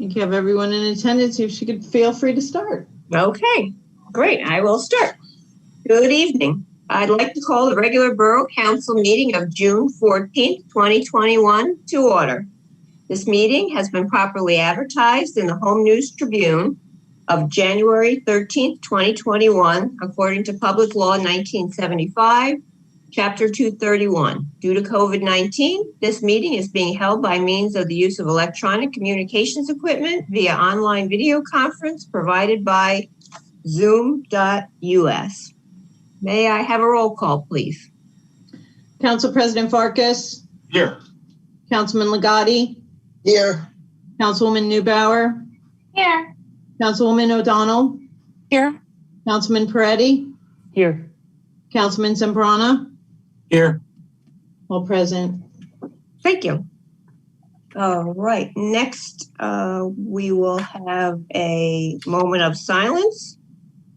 think you have everyone in attendance. If she could feel free to start. Okay, great. I will start. Good evening. I'd like to call the regular Borough Council meeting of June 14th, 2021 to order. This meeting has been properly advertised in the Home News Tribune of January 13th, 2021, according to Public Law 1975, Chapter 231. Due to COVID-19, this meeting is being held by means of the use of electronic communications equipment via online video conference provided by Zoom.us. May I have a roll call, please? Council President Farkas. Here. Councilman Ligotti. Here. Councilwoman Neubauer. Here. Councilwoman O'Donnell. Here. Councilman Peretti. Here. Councilman Zambrana. Here. All present. Thank you. All right, next we will have a moment of silence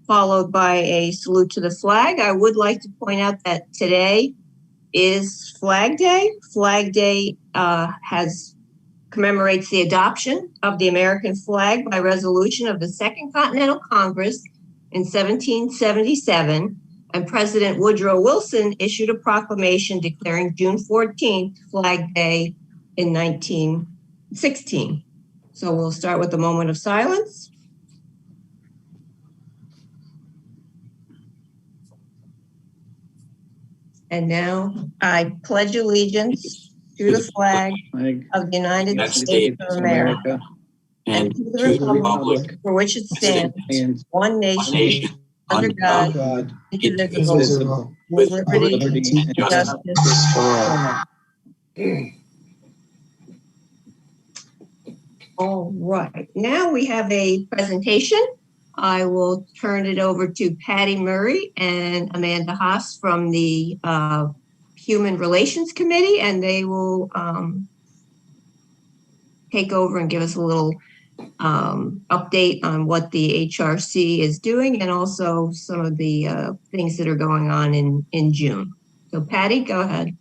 followed by a salute to the flag. I would like to point out that today is Flag Day. Flag Day commemorates the adoption of the American flag by resolution of the Second Continental Congress in 1777. And President Woodrow Wilson issued a proclamation declaring June 14th Flag Day in 1916. So we'll start with a moment of silence. And now I pledge allegiance to the flag of the United States of America and to the republic for which it stands, one nation, under God, indivisible, with liberty and justice for all. All right, now we have a presentation. I will turn it over to Patty Murray and Amanda Haas from the Human Relations Committee, and they will take over and give us a little update on what the HRC is doing and also some of the things that are going on in June. So Patty, go ahead.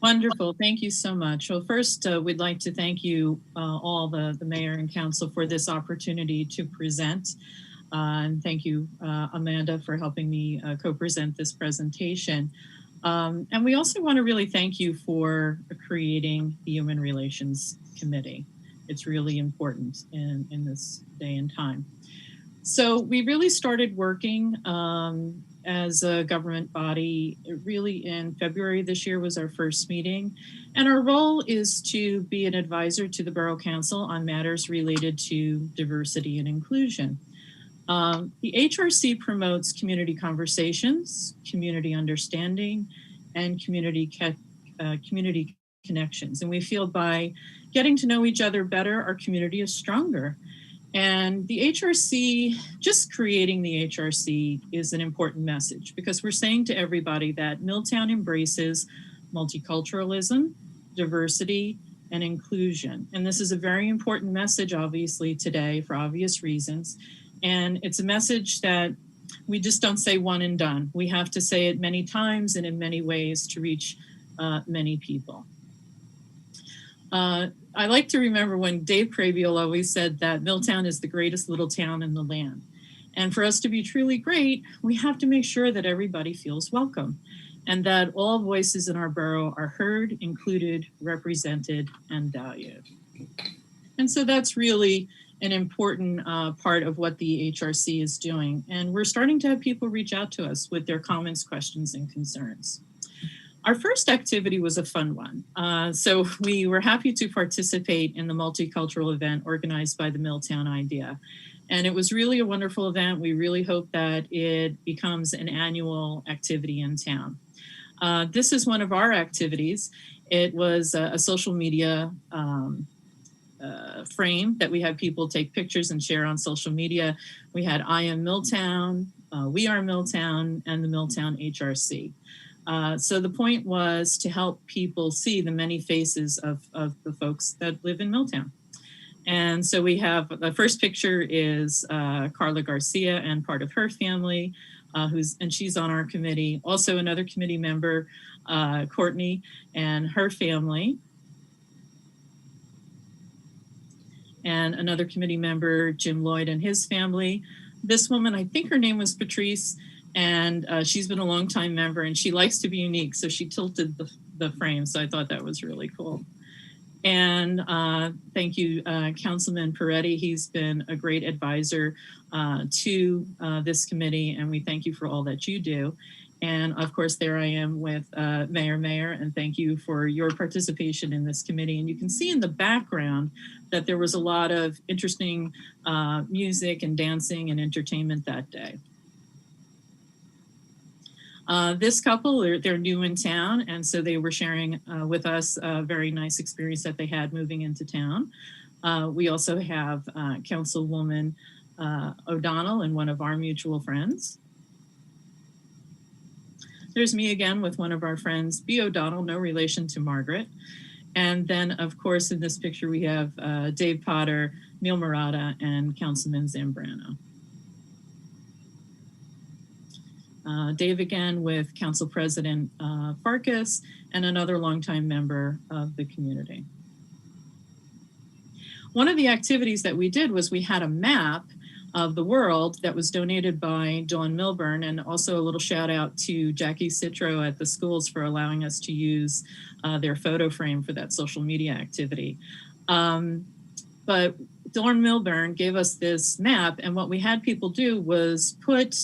Wonderful. Thank you so much. Well, first, we'd like to thank you all, the mayor and council, for this opportunity to present. And thank you, Amanda, for helping me co-present this presentation. And we also want to really thank you for creating the Human Relations Committee. It's really important in this day and time. So we really started working as a government body really in February this year was our first meeting. And our role is to be an advisor to the Borough Council on matters related to diversity and inclusion. The HRC promotes community conversations, community understanding, and community connections. And we feel by getting to know each other better, our community is stronger. And the HRC, just creating the HRC is an important message because we're saying to everybody that Milltown embraces multiculturalism, diversity, and inclusion. And this is a very important message, obviously, today for obvious reasons. And it's a message that we just don't say one and done. We have to say it many times and in many ways to reach many people. I like to remember when Dave Crabiel always said that Milltown is the greatest little town in the land. And for us to be truly great, we have to make sure that everybody feels welcome and that all voices in our borough are heard, included, represented, and valued. And so that's really an important part of what the HRC is doing. And we're starting to have people reach out to us with their comments, questions, and concerns. Our first activity was a fun one. So we were happy to participate in the multicultural event organized by the Milltown Idea. And it was really a wonderful event. We really hope that it becomes an annual activity in town. This is one of our activities. It was a social media frame that we had people take pictures and share on social media. We had I Am Milltown, We Are Milltown, and the Milltown HRC. So the point was to help people see the many faces of the folks that live in Milltown. And so we have, the first picture is Carla Garcia and part of her family, and she's on our committee. Also another committee member, Courtney and her family. and another committee member, Jim Lloyd, and his family. This woman, I think her name was Patrice, and she's been a longtime member, and she likes to be unique, so she tilted the frame, so I thought that was really cool. And thank you, Councilman Peretti. He's been a great advisor to this committee, and we thank you for all that you do. And of course, there I am with Mayor, and thank you for your participation in this committee. And you can see in the background that there was a lot of interesting music and dancing and entertainment that day. This couple, they're new in town, and so they were sharing with us a very nice experience that they had moving into town. We also have Councilwoman O'Donnell and one of our mutual friends. There's me again with one of our friends, B. O'Donnell, no relation to Margaret. And then, of course, in this picture, we have Dave Potter, Neil Murata, and Councilman Zambrano. Dave again with Council President Farkas and another longtime member of the community. One of the activities that we did was we had a map of the world that was donated by Dawn Milburn, and also a little shout out to Jackie Citro at the schools for allowing us to use their photo frame for that social media activity. But Dawn Milburn gave us this map, and what we had people do was put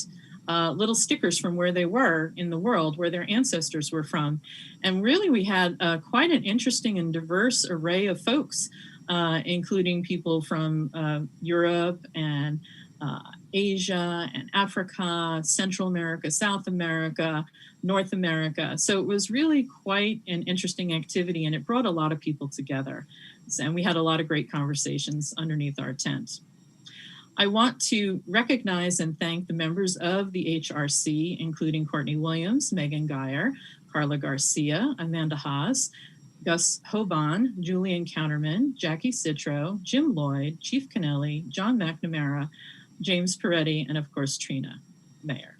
little stickers from where they were in the world, where their ancestors were from. And really we had quite an interesting and diverse array of folks, including people from Europe and Asia and Africa, Central America, South America, North America. So it was really quite an interesting activity, and it brought a lot of people together. And we had a lot of great conversations underneath our tent. I want to recognize and thank the members of the HRC, including Courtney Williams, Megan Geyer, Carla Garcia, Amanda Haas, Gus Hoban, Julian Counterman, Jackie Citro, Jim Lloyd, Chief Kennelly, John McNamara, James Peretti, and of course, Trina, Mayor.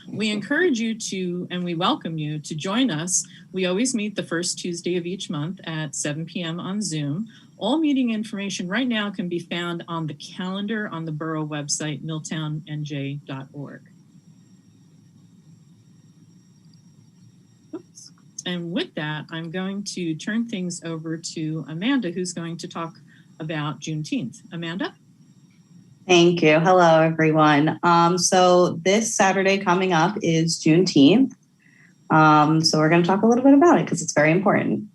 We encourage you to, and we welcome you to join us. We always meet the first Tuesday of each month at 7 p.m. on Zoom. All meeting information right now can be found on the calendar on the Borough website, milltownnj.org. Oops. And with that, I'm going to turn things over to Amanda, who's going to talk about Juneteenth. Amanda? Thank you. Hello, everyone. So this Saturday coming up is Juneteenth. So we're going to talk a little bit about it because it's very important.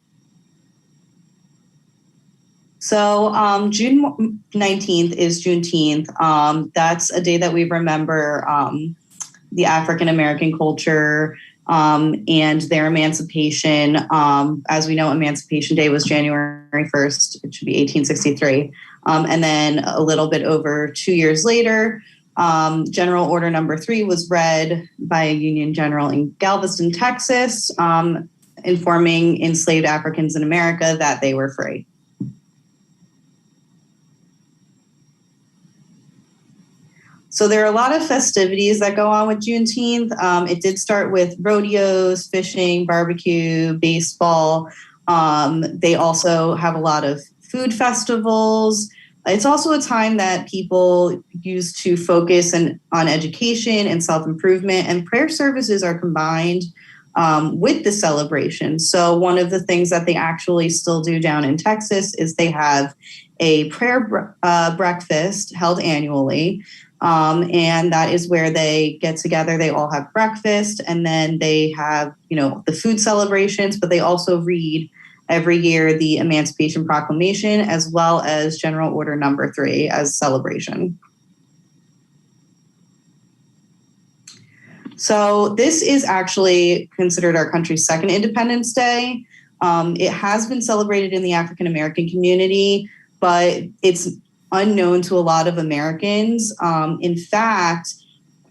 So June 19th is Juneteenth. That's a day that we remember the African-American culture and their emancipation. As we know, Emancipation Day was January 1st. It should be 1863. And then a little bit over 2 years later, General Order Number 3 was read by a Union general in Galveston, Texas, informing enslaved Africans in America that they were free. So there are a lot of festivities that go on with Juneteenth. It did start with rodeos, fishing, barbecue, baseball. They also have a lot of food festivals. It's also a time that people use to focus on education and self-improvement, and prayer services are combined with the celebration. So one of the things that they actually still do down in Texas is they have a prayer breakfast held annually. And that is where they get together. They all have breakfast, and then they have, the food celebrations, but they also read every year the Emancipation Proclamation, as well as General Order Number 3 as celebration. So this is actually considered our country's second Independence Day. It has been celebrated in the African American community, but it's unknown to a lot of Americans. In fact,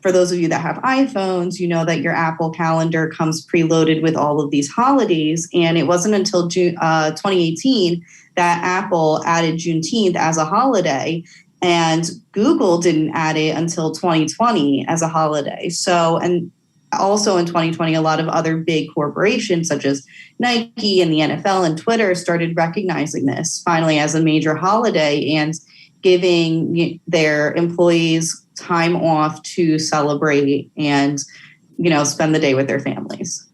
for those of you that have iPhones, you know that your Apple Calendar comes preloaded with all of these holidays. And it wasn't until 2018 that Apple added Juneteenth as a holiday, and Google didn't add it until 2020 as a holiday. So, and also in 2020, a lot of other big corporations such as Nike and the NFL and Twitter started recognizing this finally as a major holiday and giving their employees time off to celebrate and, spend the day with their families.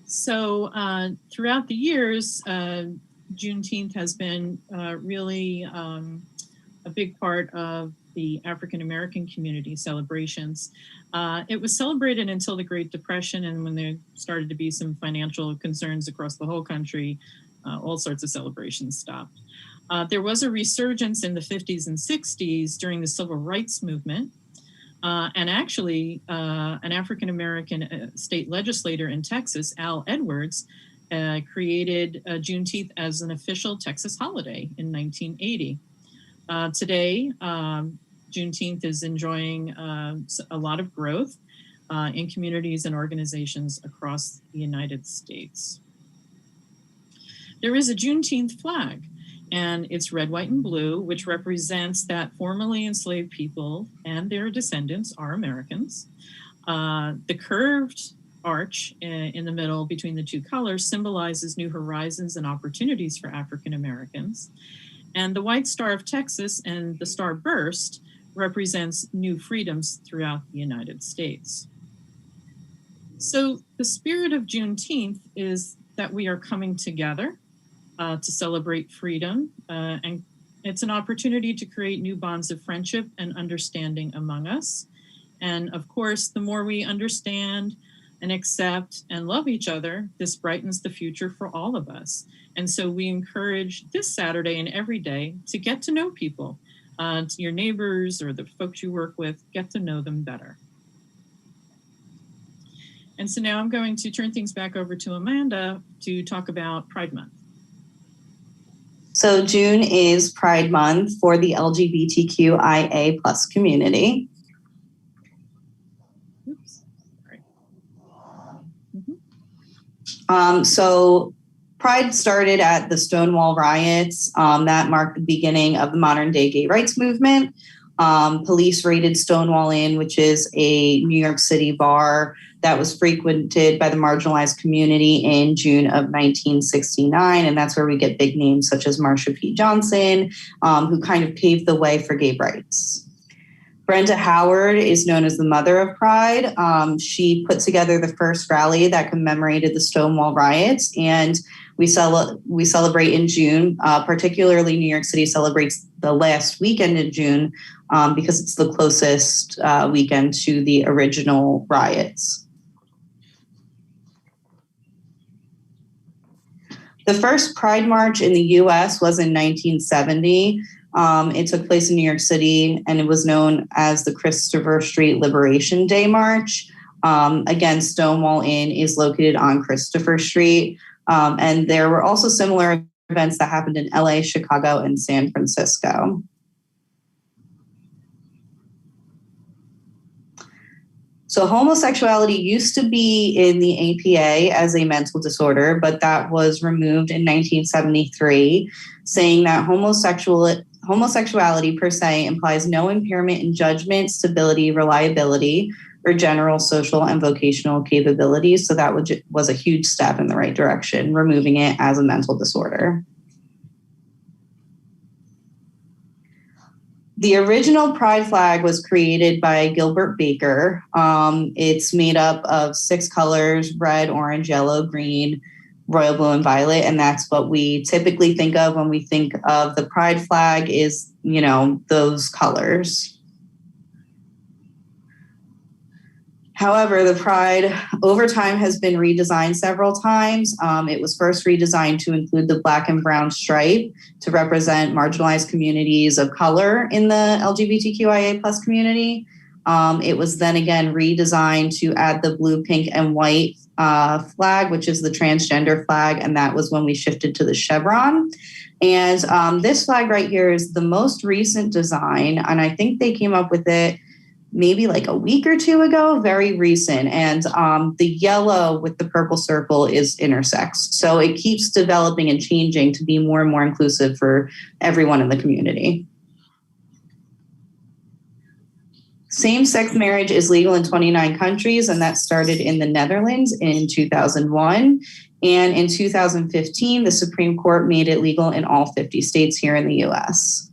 So throughout the years, Juneteenth has been really a big part of the African American community celebrations. It was celebrated until the Great Depression, and when there started to be some financial concerns across the whole country, all sorts of celebrations stopped. There was a resurgence in the 50s and 60s during the Civil Rights Movement. And actually, an African American state legislator in Texas, Al Edwards, created Juneteenth as an official Texas holiday in 1980. Today, Juneteenth is enjoying a lot of growth in communities and organizations across the United States. There is a Juneteenth flag, and it's red, white, and blue, which represents that formerly enslaved people and their descendants are Americans. The curved arch in the middle between the two colors symbolizes new horizons and opportunities for African Americans. And the white star of Texas and the star burst represents new freedoms throughout the United States. So the spirit of Juneteenth is that we are coming together to celebrate freedom, and it's an opportunity to create new bonds of friendship and understanding among us. And of course, the more we understand and accept and love each other, this brightens the future for all of us. And so we encourage this Saturday and every day to get to know people, to your neighbors or the folks you work with, get to know them better. And so now I'm going to turn things back over to Amanda to talk about Pride Month. So June is Pride Month for the LGBTQIA+ community. Oops. Sorry. So Pride started at the Stonewall riots. That marked the beginning of the modern day gay rights movement. Police raided Stonewall Inn, which is a New York City bar that was frequented by the marginalized community in June of 1969. And that's where we get big names such as Marsha P. Johnson, who kind of paved the way for gay rights. Brenda Howard is known as the mother of Pride. She put together the first rally that commemorated the Stonewall riots, and we celebrate in June. Particularly New York City celebrates the last weekend in June because it's the closest weekend to the original riots. The first Pride March in the U.S. was in 1970. It took place in New York City, and it was known as the Christopher Street Liberation Day March. Again, Stonewall Inn is located on Christopher Street. And there were also similar events that happened in LA, Chicago, and San Francisco. So homosexuality used to be in the APA as a mental disorder, but that was removed in 1973, saying that homosexuality per se implies no impairment in judgment, stability, reliability, or general social and vocational capabilities. So that was a huge step in the right direction, removing it as a mental disorder. The original Pride flag was created by Gilbert Baker. It's made up of 6 colors: red, orange, yellow, green, royal blue, and violet. And that's what we typically think of when we think of the Pride flag is, those colors. However, the Pride over time has been redesigned several times. It was first redesigned to include the black and brown stripe to represent marginalized communities of color in the LGBTQIA+ community. It was then again redesigned to add the blue, pink, and white flag, which is the transgender flag, and that was when we shifted to the chevron. And this flag right here is the most recent design, and I think they came up with it maybe like a week or 2 ago, very recent. And the yellow with the purple circle is intersex. So it keeps developing and changing to be more and more inclusive for everyone in the community. Same-sex marriage is legal in 29 countries, and that started in the Netherlands in 2001. And in 2015, the Supreme Court made it legal in all 50 states here in the US.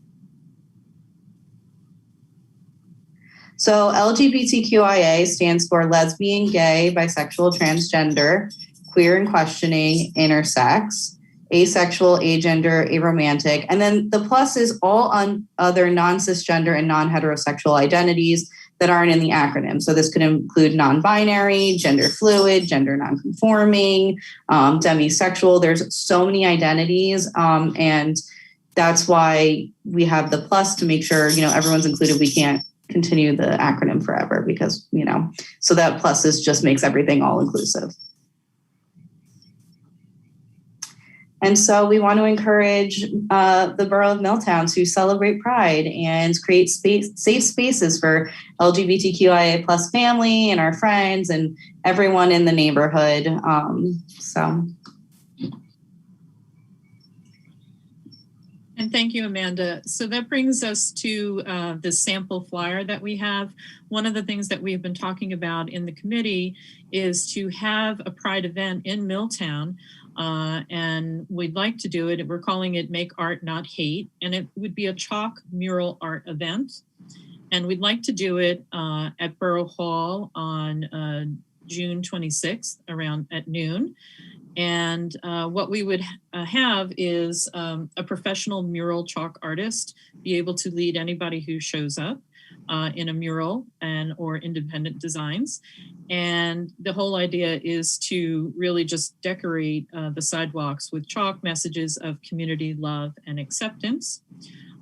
So LGBTQIA stands for lesbian, gay, bisexual, transgender, queer and questioning, intersex, asexual, agender, aromantic, and then the plus is all other non-cisgender and non-heterosexual identities that aren't in the acronym. So this could include non-binary, gender fluid, gender non-conforming, demisexual. There's so many identities, and that's why we have the plus to make sure, everyone's included. We can't continue the acronym forever because, so that plus just makes everything all inclusive. And so we want to encourage the Borough of Milltown to celebrate Pride and create safe spaces for LGBTQIA plus family and our friends and everyone in the neighborhood. And thank you, Amanda. So that brings us to the sample flyer that we have. One of the things that we've been talking about in the committee is to have a Pride event in Milltown. And we'd like to do it. We're calling it Make Art Not Hate. And it would be a chalk mural art event. And we'd like to do it at Borough Hall on June 26th at noon. And what we would have is a professional mural chalk artist be able to lead anybody who shows up in a mural or independent designs. And the whole idea is to really just decorate the sidewalks with chalk messages of community, love, and acceptance.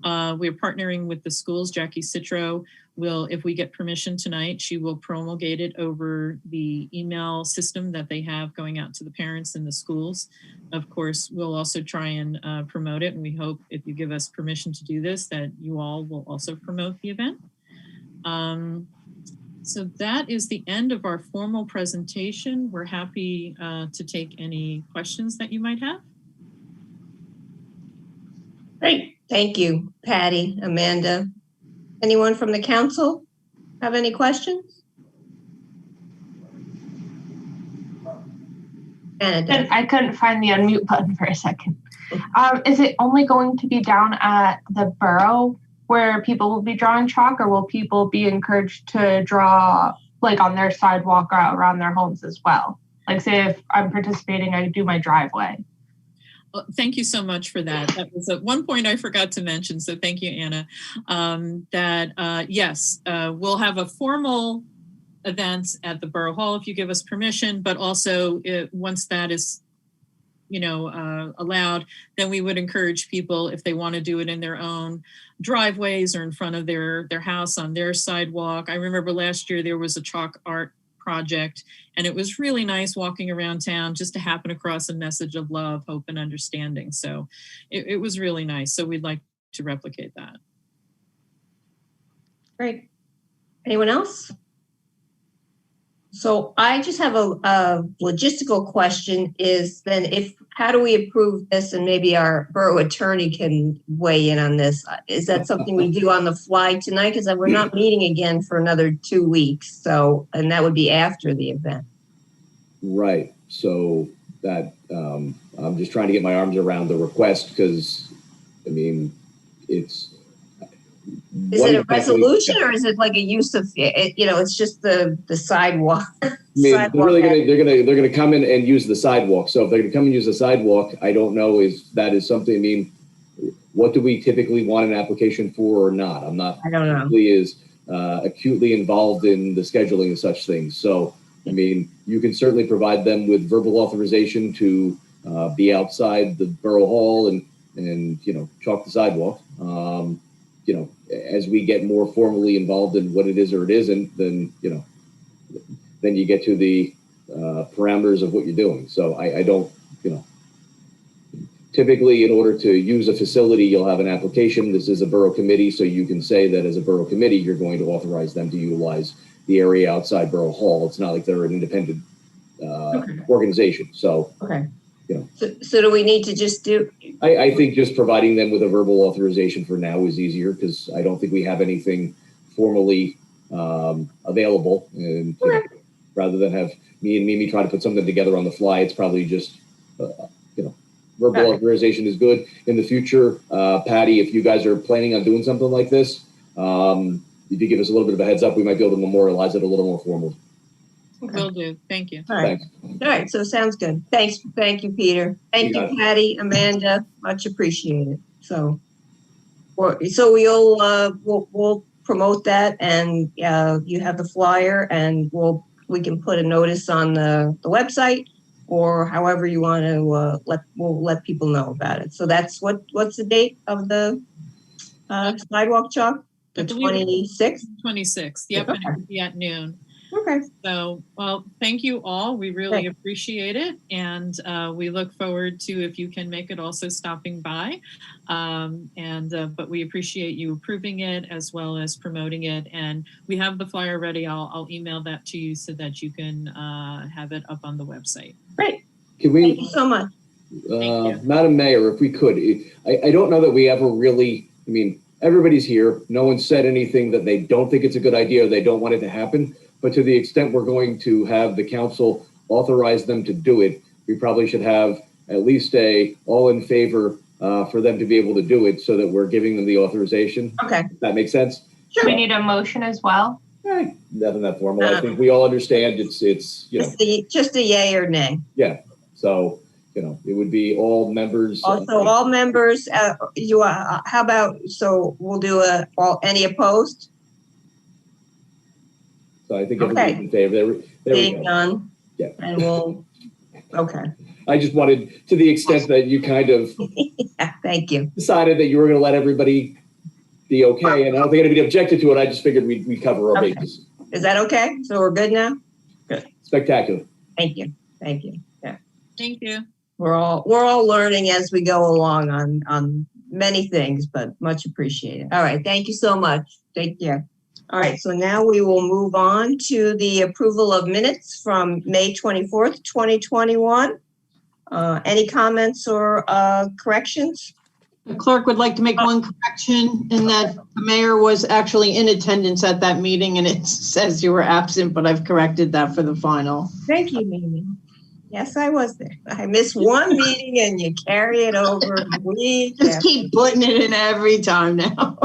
We're partnering with the schools. Jackie Citro will, if we get permission tonight, she will promulgate it over the email system that they have going out to the parents in the schools. Of course, we'll also try and promote it. And we hope if you give us permission to do this, that you all will also promote the event. So that is the end of our formal presentation. We're happy to take any questions that you might have. Great. Thank you, Patty, Amanda. Anyone from the council have any questions? I couldn't find the unmute button for a second. Is it only going to be down at the Borough where people will be drawing chalk, or will people be encouraged to draw like on their sidewalk or around their homes as well? Like say if I'm participating, I do my driveway. Well, thank you so much for that. That was at one point I forgot to mention, so thank you, Anna, yes, we'll have a formal event at the Borough Hall if you give us permission, but also once that is allowed, then we would encourage people if they want to do it in their own driveways or in front of their house on their sidewalk. I remember last year there was a chalk art project, and it was really nice walking around town just to happen across a message of love, hope, and understanding. So it was really nice. So we'd like to replicate that. Great. Anyone else? So I just have a logistical question is then how do we approve this, and maybe our borough attorney can weigh in on this. Is that something we do on the fly tonight? Because we're not meeting again for another 2 weeks. So, and that would be after the event. Right. So that I'm just trying to get my arms around the request because, I mean, Is it a resolution or is it like a use of it's just the sidewalk? I mean, they're gonna come in and use the sidewalk. So if they're gonna come and use the sidewalk, I don't know if that is something. I mean, what do we typically want an application for or not? I don't know. Is acutely involved in the scheduling of such things. So I mean, you can certainly provide them with verbal authorization to be outside the Borough Hall and chalk the sidewalk. As we get more formally involved in what it is or it isn't, then you get to the parameters of what you're doing. So I don't, typically in order to use a facility, you'll have an application. This is a borough committee, so you can say that as a borough committee, you're going to authorize them to utilize the area outside Borough Hall. It's not like they're an independent organization. So, So do we need to just do? I think just providing them with a verbal authorization for now is easier because I don't think we have anything formally available. And you know, rather than have me and Mimi try to put something together on the fly, it's probably just, verbal authorization is good. In the future, Patty, if you guys are planning on doing something like this, if you give us a little bit of a heads up, we might be able to memorialize it a little more formally. Okay. Will do. Thank you. All right. Thanks. All right. So sounds good. Thanks. Thank you, Peter. Thank You you, got it. Patty, Amanda. Much appreciated. So we'll promote that, and you have the flyer, and we can put a notice on the website, or however you want to we'll let people know about it. So that's what's the date of the sidewalk chalk? The 26th? 26th. Yep. Okay. And it will be at noon. Okay. So, well, thank you all. We really appreciate it. And we look forward to, if you can make it, also stopping by. But we appreciate you approving it as well as promoting it. And we have the flyer ready. I'll email that to you so that you can have it up on the website. Great. Can we, Thank you so much. Madam Mayor, if we could, I don't know that we ever really, everybody's here. No one said anything that they don't think it's a good idea or they don't want it to happen. But to the extent we're going to have the council authorize them to do it, we probably should have at least a all in favor for them to be able to do it, so that we're giving them the authorization. Okay. Does that make sense? Sure. We need a motion as well. Nothing that formal. I think we all understand it's Just a yay or nay. Yeah. So, it would be all members. Also, all members, how about, so we'll do any opposed? So I think everybody's in favor. There we Seeing go. none. Yeah. And okay. I just wanted, to the extent that you kind of Thank you. decided that you were going to let everybody be okay, and I don't think anybody objected to it. I just figured we'd cover our bases. Is that okay? So we're good now? Good. Spectacular. Thank you. Thank you. Yeah. Thank you. We're all learning as we go along on many things, but much appreciated. All right. Thank you so much. Take care. All right. So now we will move on to the approval of minutes from May 24th, 2021. Any comments or corrections? The clerk would like to make one correction in that the mayor was actually in attendance at that meeting, and it says you were absent, but I've corrected that for the final. Thank you, Mimi. Yes, I was there. I missed one meeting and you carry it over week. Just keep putting it in every time now.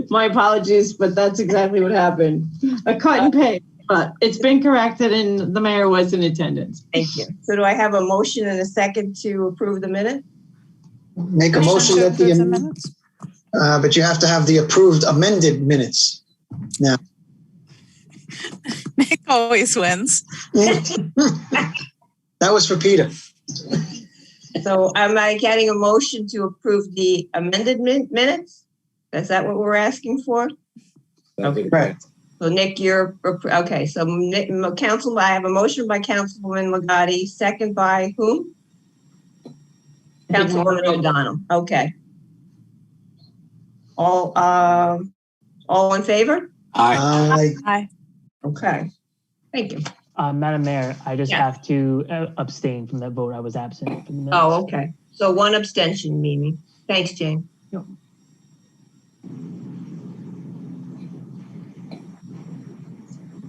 My apologies, but that's exactly what happened. A cut and paste, but it's been corrected and the mayor was in attendance. Thank you. So do I have a motion and a second to approve the minute? Make a motion that but you have to have the approved amended minutes. Now. Nick always wins. That was for Peter. So am I getting a motion to approve the amended minutes? Is that what we're asking for? Okay. Right. So Nick, you're, okay. So Nick, I have a motion by Councilwoman Ligotti, second by whom? Councilwoman O'Donnell. Okay. All in favor? Aye. Aye. Okay. Thank you. Madam Mayor, I just Yeah. have to abstain from that vote. I was absent from the minutes. Oh, okay. So one abstention, Mimi. Thanks, Jane. Yep.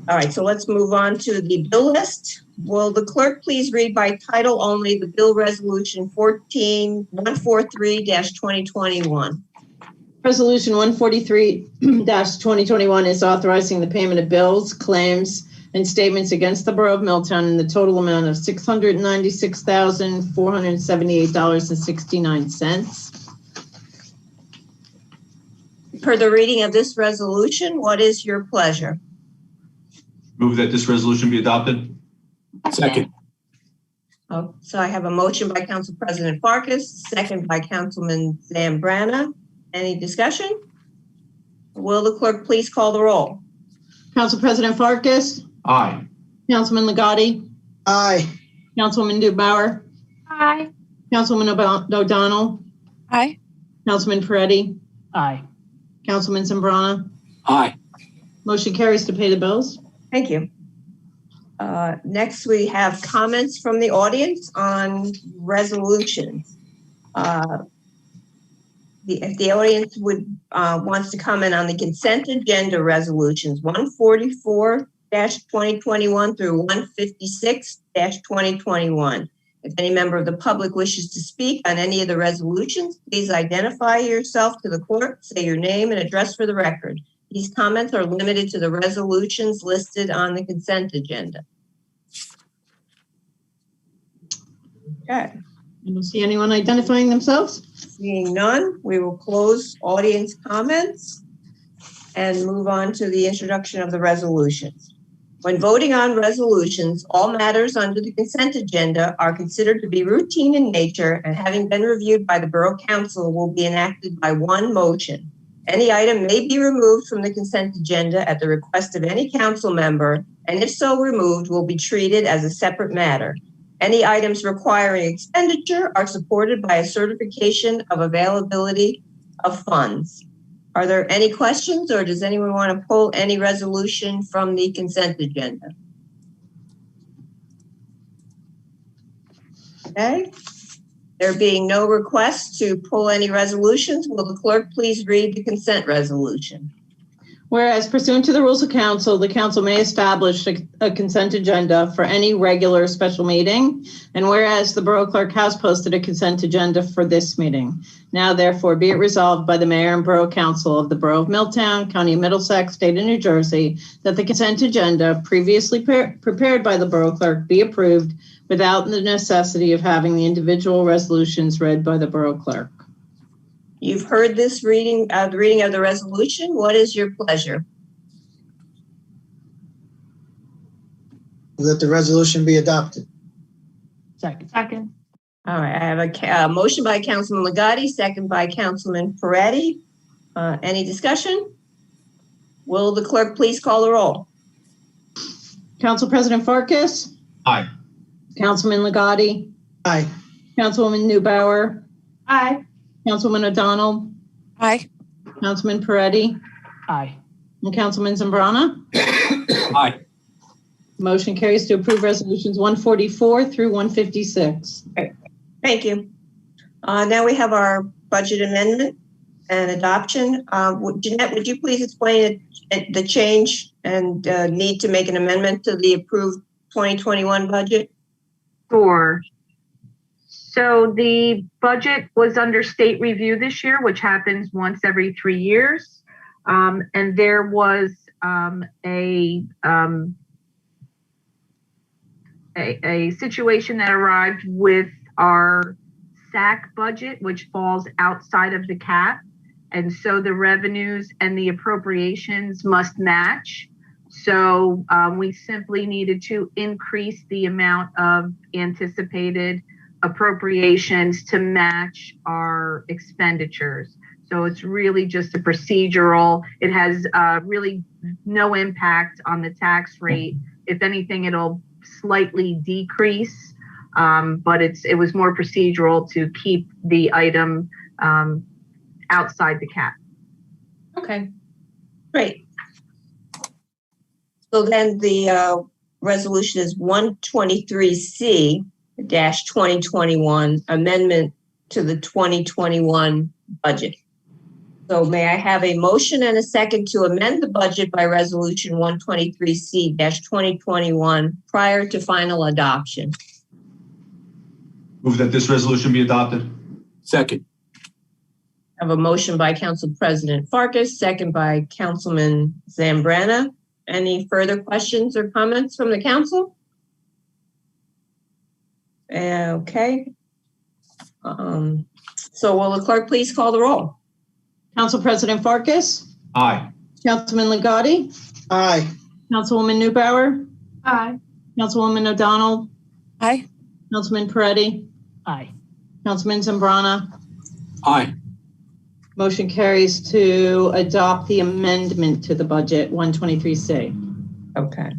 All right, so let's move on to the bill list. Will the clerk please read by title only the bill resolution 14143-2021? Resolution 143-2021 is authorizing the payment of bills, claims, and statements against the Borough of Milltown in the total amount of $696,478.69. Per the reading of this resolution, what is your pleasure? Move that this resolution be adopted. Second. Oh, so I have a motion by Council President Farkas, second by Councilman Zambrana. Any discussion? Will the clerk please call the roll? Council President Farkas, Aye. Councilman Ligotti, Aye. Councilwoman Dubauer, Aye. Councilman O'Donnell, Aye. Councilman Peretti, Aye. Councilman Zambrana. Aye. Motion carries to pay the bills. Thank you. Next, we have comments from the audience on resolutions. if the audience would wants to comment on the consent agenda resolutions 144-2021 through 156-2021. If any member of the public wishes to speak on any of the resolutions, please identify yourself to the clerk, say your name and address for the record. These comments are limited to the resolutions listed on the consent agenda. Okay. I don't see anyone identifying themselves. Seeing none, we will close audience comments and move on to the introduction of the resolutions. When voting on resolutions, all matters under the consent agenda are considered to be routine in nature and having been reviewed by the Borough Council will be enacted by one motion. Any item may be removed from the consent agenda at the request of any council member, and if so removed, will be treated as a separate matter. Any items requiring expenditure are supported by a certification of availability of funds. Are there any questions, or does anyone want to pull any resolution from the consent agenda? Okay. There being no requests to pull any resolutions, will the clerk please read the consent resolution? Whereas pursuant to the rules of council, the council may establish a consent agenda for any regular special meeting. And whereas the borough clerk has posted a consent agenda for this meeting. Now, therefore, be it resolved by the mayor and borough council of the borough of Milltown, county of Middlesex, state of New Jersey, that the consent agenda previously prepared by the borough clerk be approved without the necessity of having the individual resolutions read by the borough clerk. You've heard this reading of the resolution. What is your pleasure? That the resolution be adopted. Second. All right, I have a motion by Councilman Ligotti, second by Councilman Peretti. Any discussion? Will the clerk please call the roll? Council President Farkas? Aye. Councilman Ligotti? Aye. Councilwoman Neubauer? Aye. Councilwoman O'Donnell? Aye. Councilman Peretti? Aye. And Councilman Zambrana? Aye. Motion carries to approve resolutions 144 through 156. Thank you. Now we have our budget amendment and adoption. Jeanette, would you please explain the change and need to make an amendment to the approved 2021 budget? Sure. So the budget was under state review this year, which happens once every 3 years. And there was a situation that arrived with our SAC budget, which falls outside of the cap. And so the revenues and the appropriations must match. So we simply needed to increase the amount of anticipated appropriations to match our expenditures. So it's really just a procedural. It has really no impact on the tax rate. If anything, it'll slightly decrease, but it was more procedural to keep the item outside the cap. Okay, great. So then the resolution is 123C-2021, amendment to the 2021 budget. So may I have a motion and a second to amend the budget by resolution 123C-2021 prior to final adoption? Move that this resolution be adopted. Second. I have a motion by Council President Farkas, second by Councilman Zambrana. Any further questions or comments from the council? Okay. So will the clerk please call the roll? Council President Farkas? Aye. Councilman Ligotti? Aye. Councilwoman Neubauer? Aye. Councilwoman O'Donnell? Aye. Councilman Peretti? Aye. Councilman Zambrana? Aye. Motion carries to adopt the amendment to the budget 123C. Okay.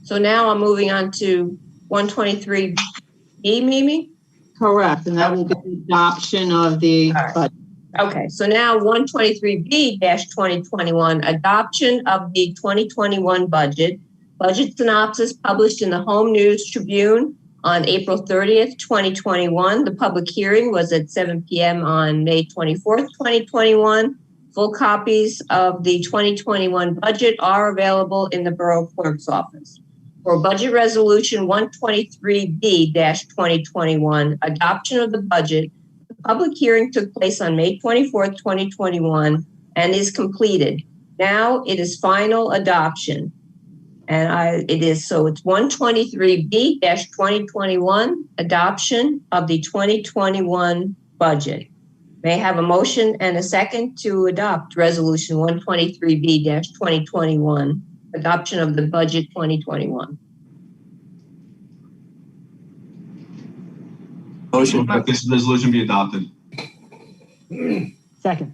So now I'm moving on to 123B, Mimi? Correct, and that will be the adoption of the budget. Okay, so now 123B-2021, adoption of the 2021 budget. Budget synopsis published in the Home News Tribune on April 30th, 2021. The public hearing was at 7 p.m. on May 24th, 2021. Full copies of the 2021 budget are available in the Borough Clerk's office. For Budget Resolution 123B-2021, adoption of the budget, the public hearing took place on May 24th, 2021, and is completed. Now it is final adoption. And it's 123B-2021, adoption of the 2021 budget. May I have a motion and a second to adopt Resolution 123B-2021, adoption of the budget 2021. Motion that this resolution be adopted. Second.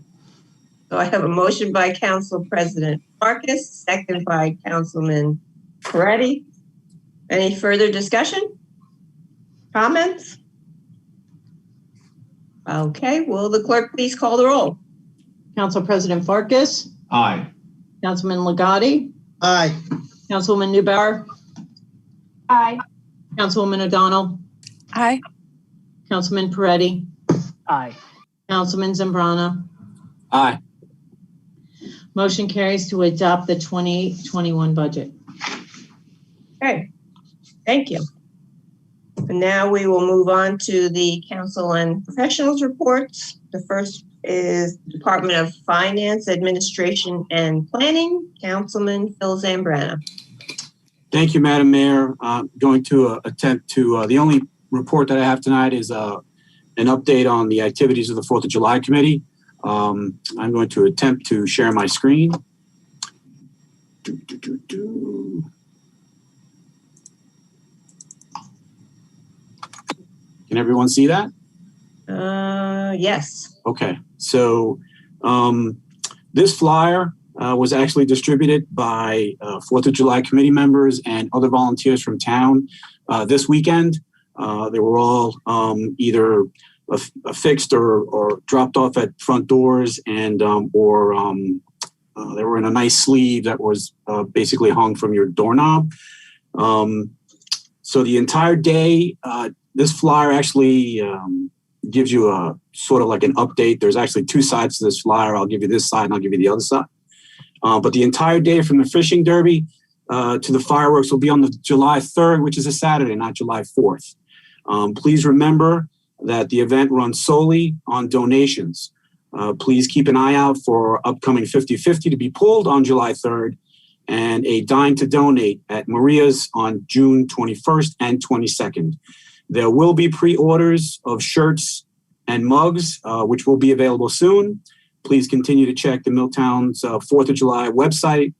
So I have a motion by Council President Marcus, second by Councilman Peretti. Any further discussion? Comments? Okay, will the clerk please call the roll? Council President Farkas, Aye. Councilman Ligotti, Aye. Councilwoman Newbauer, Aye. Councilwoman O'Donnell, Aye. Councilman Peretti, Aye. Councilman Zambrana. Aye. Motion carries to adopt the 2021 budget. Okay, thank you. And now we will move on to the council and professionals reports. The first is Department of Finance, Administration, and Planning, Councilman Phil Zambrana. Thank you, Madam Mayor. I'm going to attempt to, the only report that I have tonight is an update on the activities of the 4th of July Committee. I'm going to attempt to share my screen. Can everyone see that? Yes. Okay, so this flyer was actually distributed by 4th of July committee members and other volunteers from town this weekend. They were all either affixed or dropped off at front doors, and they were in a nice sleeve that was basically hung from your doorknob. So the entire day, this flyer actually gives you a sort of like an update. There's actually two sides to this flyer. I'll give you this side and I'll give you the other side. But the entire day from the fishing derby to the fireworks will be on the July 3rd, which is a Saturday, not July 4th. Please remember that the event runs solely on donations. Please keep an eye out for upcoming 50-50 to be pulled on July 3rd and a dine to donate at Maria's on June 21st and 22nd. There will be pre-orders of shirts and mugs, which will be available soon. Please continue to check the Milltown's 4th of July website,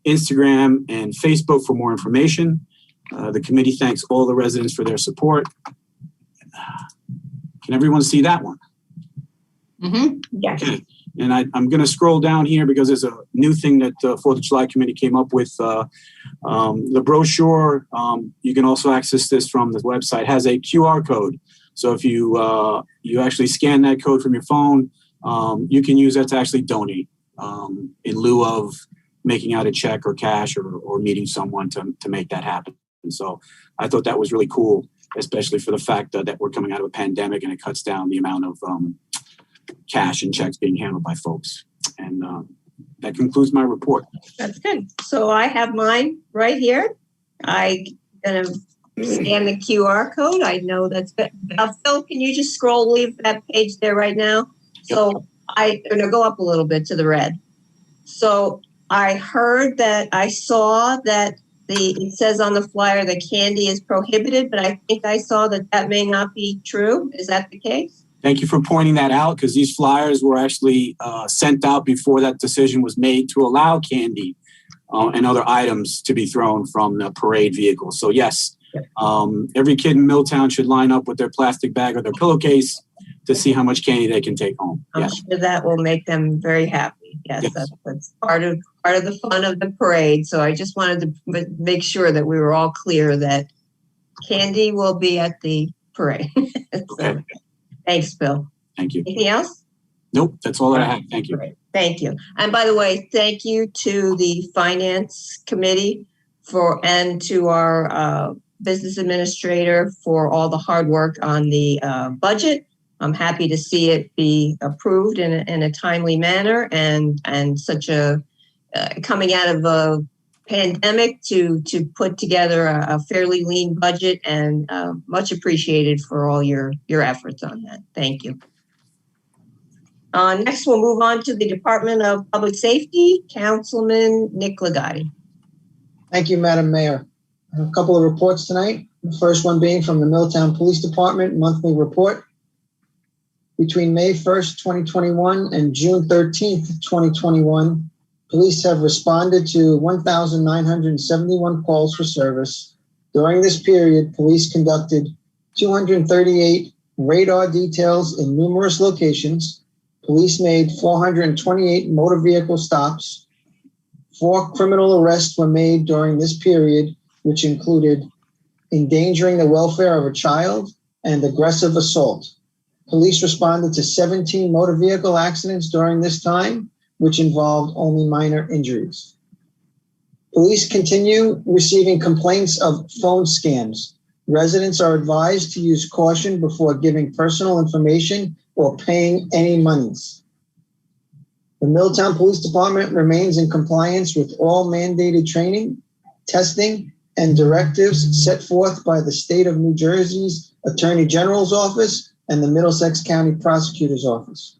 Instagram, and Facebook for more information. The committee thanks all the residents for their support. Can everyone see that one? Mm-hmm. Yes. Okay. And I'm going to scroll down here because there's a new thing that the 4th of July committee came up with. The brochure, you can also access this from the website, has a QR code. So if you actually scan that code from your phone, you can use that to actually donate in lieu of making out a check or cash or meeting someone to make that happen. And so I thought that was really cool, especially for the fact that we're coming out of a pandemic and it cuts down the amount of cash and checks being handled by folks. And that concludes my report. That's good. So I have mine right here. I'm going to scan the QR code. I know that's good. Phil, can you just leave that page there right now? Yep. So I'm going to go up a little bit to the red. So I saw that it says on the flyer that candy is prohibited, but I think I saw that may not be true. Is that the case? Thank you for pointing that out, because these flyers were actually sent out before that decision was made to allow candy and other items to be thrown from the parade vehicle. So yes, every kid in Milltown should line up with their plastic bag or their pillowcase to see how much candy they can take home. I'm sure that will make them very happy. Yes. That's part of the fun of the parade. So I just wanted to make sure that we were all clear that candy will be at the parade. Okay. Thanks, Bill. Thank you. Anything else? Nope, that's all that I have. Thank you. Great. Thank you. And by the way, thank you to the Finance Committee and to our Business Administrator, for all the hard work on the budget. I'm happy to see it be approved in a timely manner, and such a coming out of a pandemic to put together a fairly lean budget, and much appreciated for all your efforts on that. Thank you. Next, we'll move on to the Department of Public Safety. Councilman Nick Ligotti. Thank you, Madam Mayor. A couple of reports tonight. The first one being from the Milltown Police Department monthly report. Between May 1st, 2021 and June 13th, 2021, police have responded to 1,971 calls for service. During this period, police conducted 238 radar details in numerous locations. Police made 428 motor vehicle stops. 4 criminal arrests were made during this period, which included endangering the welfare of a child and aggressive assault. Police responded to 17 motor vehicle accidents during this time, which involved only minor injuries. Police continue receiving complaints of phone scams. Residents are advised to use caution before giving personal information or paying any monies. The Milltown Police Department remains in compliance with all mandated training, testing, and directives set forth by the State of New Jersey's Attorney General's Office and the Middlesex County Prosecutor's Office.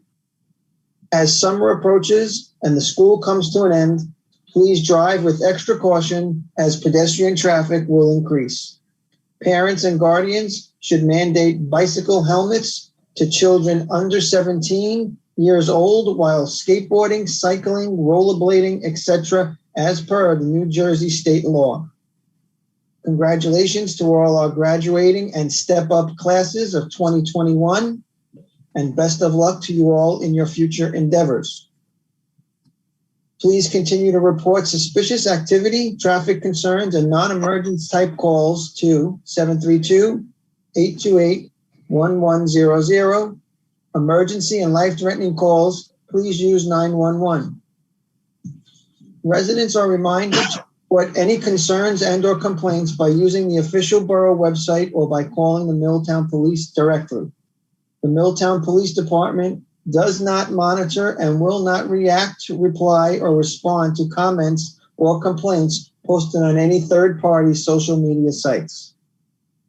As summer approaches and the school comes to an end, please drive with extra caution as pedestrian traffic will increase. Parents and guardians should mandate bicycle helmets to children under 17 years old while skateboarding, cycling, rollerblading, etc., as per the New Jersey state law. Congratulations to all our graduating and step-up classes of 2021, and best of luck to you all in your future endeavors. Please continue to report suspicious activity, traffic concerns, and non-emergent type calls to 732-828-1100. Emergency and life-threatening calls, please use 911. Residents are reminded to report any concerns and or complaints by using the official borough website or by calling the Milltown Police directly. The Milltown Police Department does not monitor and will not react, reply, or respond to comments or complaints posted on any third-party social media sites.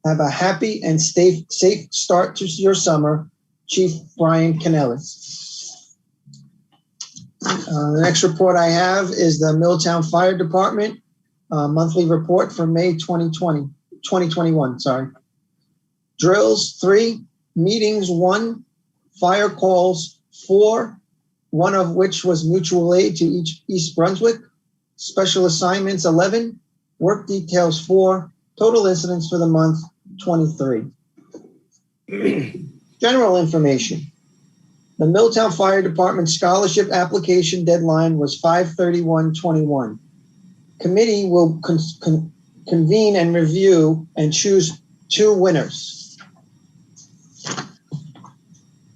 Have a happy and safe start to your summer. Chief Brian Canellis. The next report I have is the Milltown Fire Department monthly report for May 2021. Drills 3, meetings 1, fire calls 4, one of which was mutual aid to East Brunswick, special assignments 11, work details 4, total incidents for the month 23. General information. The Milltown Fire Department scholarship application deadline was 5/31/21. Committee will convene and review and choose 2 winners.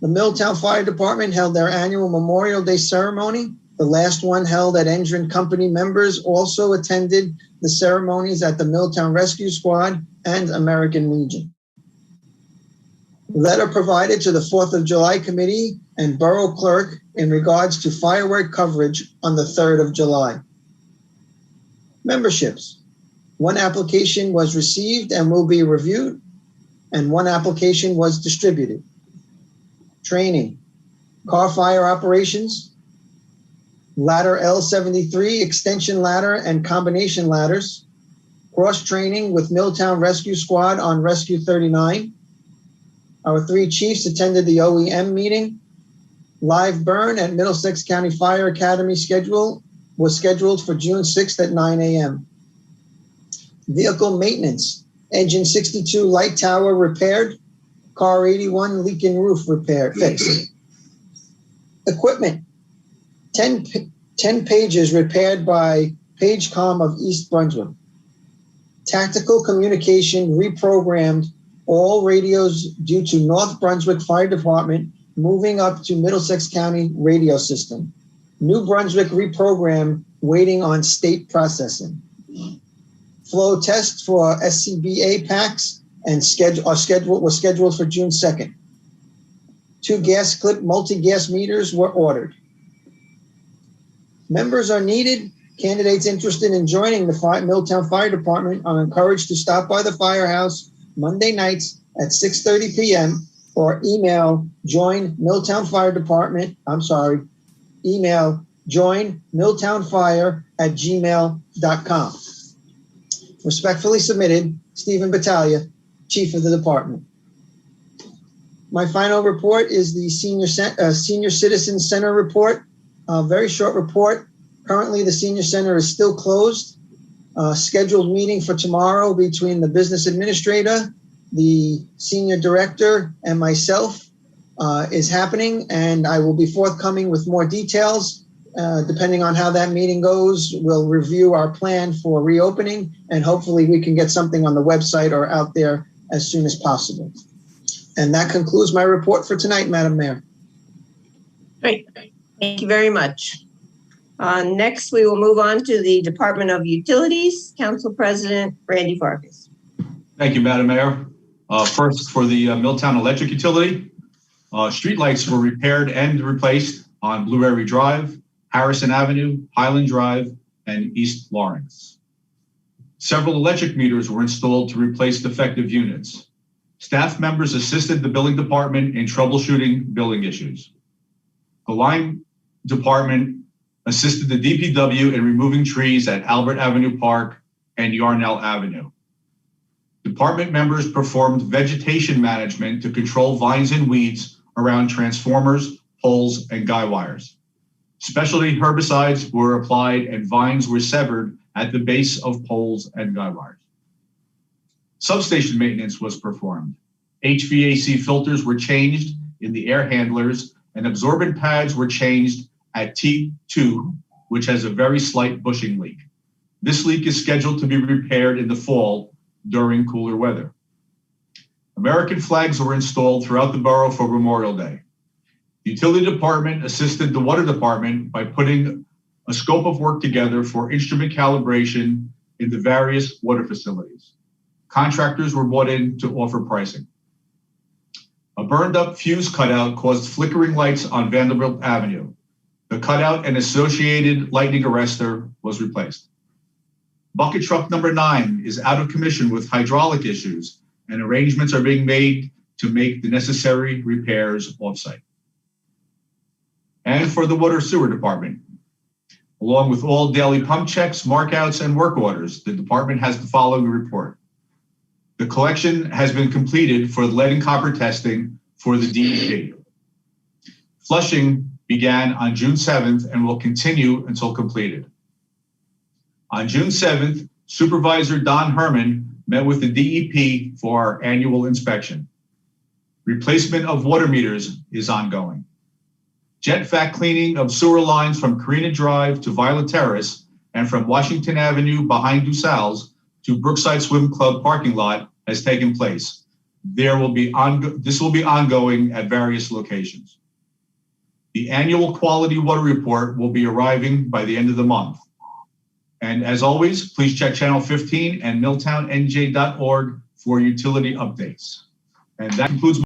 The Milltown Fire Department held their annual Memorial Day ceremony. The last one held at Engine Company. Members also attended the ceremonies at the Milltown Rescue Squad and American Legion. Letter provided to the 4th of July Committee and Borough Clerk in regards to firework coverage on the 3rd of July. Memberships. 1 application was received and will be reviewed, and 1 application was distributed. Training. Car fire operations. Ladder L73, extension ladder and combination ladders. Cross training with Milltown Rescue Squad on Rescue 39. Our 3 chiefs attended the OEM meeting. Live burn at Middlesex County Fire Academy was scheduled for June 6th at 9 a.m. Vehicle maintenance. Engine 62 light tower repaired. Car 81 leaking roof fixed. Equipment. 10 pages repaired by Pagecom of East Brunswick. Tactical communication reprogrammed all radios due to North Brunswick Fire Department moving up to Middlesex County radio system. New Brunswick reprogram waiting on state processing. flow test for SCBA packs and was scheduled for June 2nd. 2 gas clip multi-gas meters were ordered. Members are needed. Candidates interested in joining the Milltown Fire Department are encouraged to stop by the firehouse Monday nights at 6:30 p.m. or email join milltownfire@gmail.com. Respectfully submitted, Stephen Battaglia, Chief of the Department. My final report is the Senior Citizen Center report. A very short report. Currently, the Senior Center is still closed. Scheduled meeting for tomorrow between the business administrator, the senior director, and myself is happening, and I will be forthcoming with more details. Depending on how that meeting goes, we'll review our plan for reopening, and hopefully we can get something on the website or out there as soon as possible. And that concludes my report for tonight, Madam Mayor. Great. Thank you very much. Next, we will move on to the Department of Utilities. Council President Randy Farkas. Thank you, Madam Mayor. First, for the Milltown Electric Utility, streetlights were repaired and replaced on Blueberry Drive, Harrison Avenue, Highland Drive, and East Lawrence. Several electric meters were installed to replace defective units. Staff members assisted the billing department in troubleshooting billing issues. The line department assisted the DPW in removing trees at Albert Avenue Park and Yarnell Avenue. Department members performed vegetation management to control vines and weeds around transformers, poles, and guy wires. Specialty herbicides were applied and vines were severed at the base of poles and guy wires. Substation maintenance was performed. HVAC filters were changed in the air handlers, and absorbent pads were changed at T2, which has a very slight bushing leak. This leak is scheduled to be repaired in the fall during cooler weather. American flags were installed throughout the borough for Memorial Day. The utility department assisted the water department by putting a scope of work together for instrument calibration in the various water facilities. Contractors were brought in to offer pricing. A burned up fuse cutout caused flickering lights on Vanderbilt Avenue. The cutout and associated lightning arrestor was replaced. Bucket truck number 9 is out of commission with hydraulic issues, and arrangements are being made to make the necessary repairs offsite. And for the water sewer department, along with all daily pump checks, markouts, and work orders, the department has the following report. The collection has been completed for lead and copper testing for the DEP. Flushing began on June 7th and will continue until completed. On June 7th, Supervisor Don Herman met with the DEP for our annual inspection. Replacement of water meters is ongoing. Jet vac cleaning of sewer lines from Carina Drive to Violet Terrace and from Washington Avenue behind DuSal's to Brookside Swim Club parking lot has taken place. This will be ongoing at various locations. The annual quality water report will be arriving by the end of the month. And as always, please check channel 15 and milltownnj.org for utility updates. And that concludes